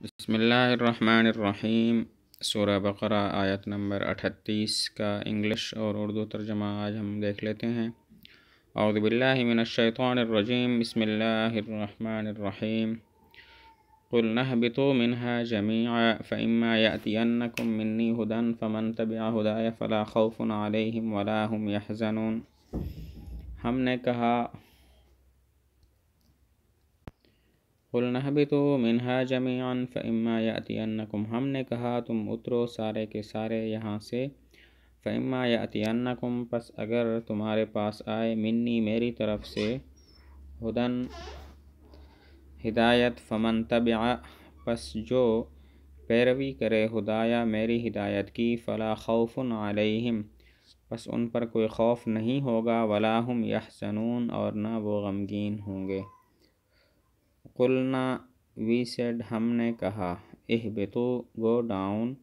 بسم اللہ الرحمن الرحیم۔ سورہ بقرہ آیت نمبر 38 کا انگلش اور اردو ترجمہ آج ہم دیکھ لیتے ہیں۔ اعوذ باللہ من الشیطان الرجیم، بسم اللہ الرحمن الرحیم۔ قُلْ نَهْبِطُوا مِنْهَا جَمِيعًا فَإِمَّا يَأْتِيَنَّكُم مِّنِّي هُدًى فَمَن تَبِعَ هُدَايَ فَلَا خَوْفٌ عَلَيْهِمْ وَلَا هُمْ يَحْزَنُونَ۔ ہم نے کہا قُلْ نَهْبِطُوا مِنْهَا جَمِيعًا فَإِمَّا يَأْتِيَنَّكُمْ، ہم نے کہا تم اترو سارے کے سارے یہاں سے۔ فَإِمَّا يَأْتِيَنَّكُمْ، پس اگر تمہارے پاس آئے، منی میری طرف سے، ہدن ہدایت، فمن تبع، پس جو پیروی کرے، ہدایہ میری ہدایت کی، فلا خوف علیہم، پس ان پر کوئی خوف نہیں ہوگا، ولا ہم یحزنون، اور نہ وہ غمگین ہوں گے۔ قلنا، وی سیڈ، ہم نے کہا، اہبطوا، گو ڈاؤن،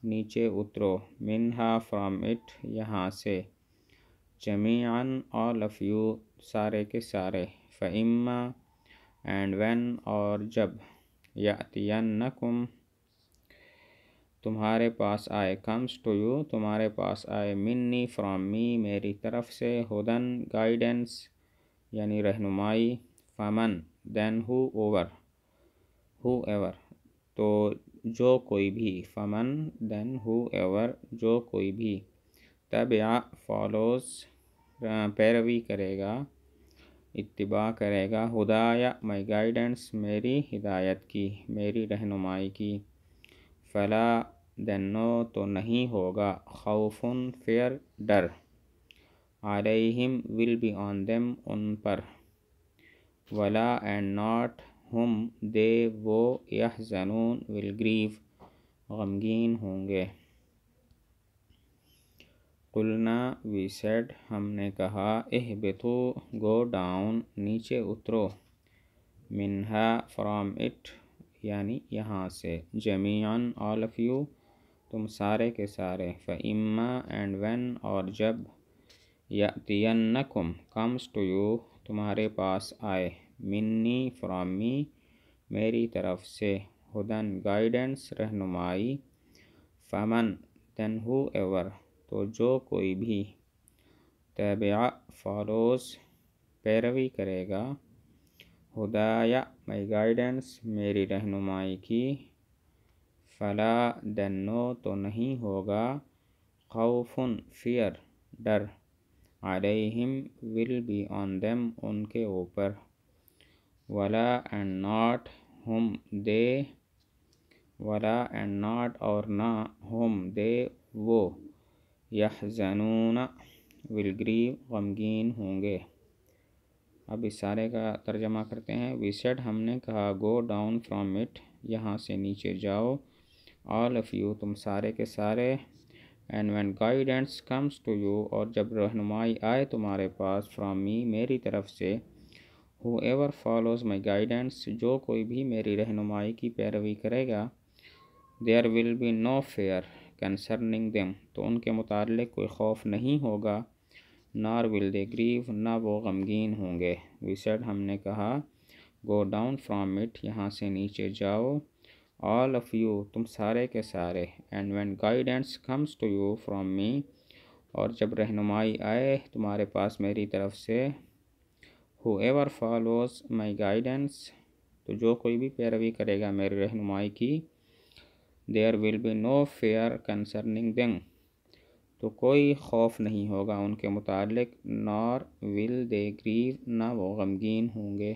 نیچے اترو، منہا، فرام اٹ، یہاں سے، جمیعاً، آل آف یو، سارے کے سارے، فإما، اینڈ وین، اور جب، یأتینکم، تمہارے پاس آئے، کمز ٹو یو، تمہارے پاس آئے، منی، فرام می، میری طرف سے، ہدن، گائیڈنس، یعنی رہنمائی، فمن، دین ہو ایور، تو جو کوئی بھی، فمن دین ہو ایور، جو کوئی بھی، تبع، فالوز، پیروی کرے گا، اتباع کرے گا، ہدایہ، مائی گائیڈنس، میری ہدایت کی، میری رہنمائی کی، فلا، دین نو، تو نہیں ہوگا، خوف، فیئر، ڈر، علیہم، ول بی آن دیم، ان پر، ولا، اینڈ ناٹ، ہم، دے، وہ، یحزنون، ول گریو، غمگین ہوں گے۔ قلنا، وی سیڈ، ہم نے کہا، اہبطوا، گو ڈاؤن، نیچے اترو، منہا، فرام اٹ، یعنی یہاں سے، جمیعاً، آل آف یو، تم سارے کے سارے، فإما، اینڈ وین، اور جب، یأتینکم، کمز ٹو یو، تمہارے پاس آئے، منی، فرام می، میری طرف سے، ہدن، گائیڈنس، رہنمائی، فمن، دین ہو ایور، تو جو کوئی بھی، تبع، فالوز، پیروی کرے گا، ہدایہ، مائی گائیڈنس، میری رہنمائی کی، فلا، دین نو، تو نہیں ہوگا، خوف، فیئر، ڈر، علیہم، ول بی آن دیم، ان کے اوپر، ولا، اینڈ ناٹ، ہم، دے، ولا، اینڈ ناٹ، اور نہ، ہم، دے، وہ، یحزنون، ول گریو، غمگین ہوں گے۔ اب اس سارے کا ترجمہ کرتے ہیں۔ وی سیڈ، ہم نے کہا، گو ڈاؤن فرام اٹ، یہاں سے نیچے جاؤ، آل آف یو، تم سارے کے سارے، and when guidance comes to you, اور جب رہنمائی آئے تمہارے پاس، فرام می، میری طرف سے، whoever follows my guidance, جو کوئی بھی میری رہنمائی کی پیروی کرے گا، there will be no fear concerning them, تو ان کے متعلق کوئی خوف نہیں ہوگا، نار ول دے گریو، نہ وہ غمگین ہوں گے۔ وی سیڈ، ہم نے کہا، گو ڈاؤن فرام اٹ، یہاں سے نیچے جاؤ، آل آف یو، تم سارے کے سارے، and when guidance comes to you from me, اور جب رہنمائی آئے تمہارے پاس میری طرف سے، whoever follows my guidance, تو جو کوئی بھی پیروی کرے گا میری رہنمائی کی، there will be no fear concerning them, تو کوئی خوف نہیں ہوگا ان کے متعلق، نار ول دے گریو، نہ وہ غمگین ہوں گے۔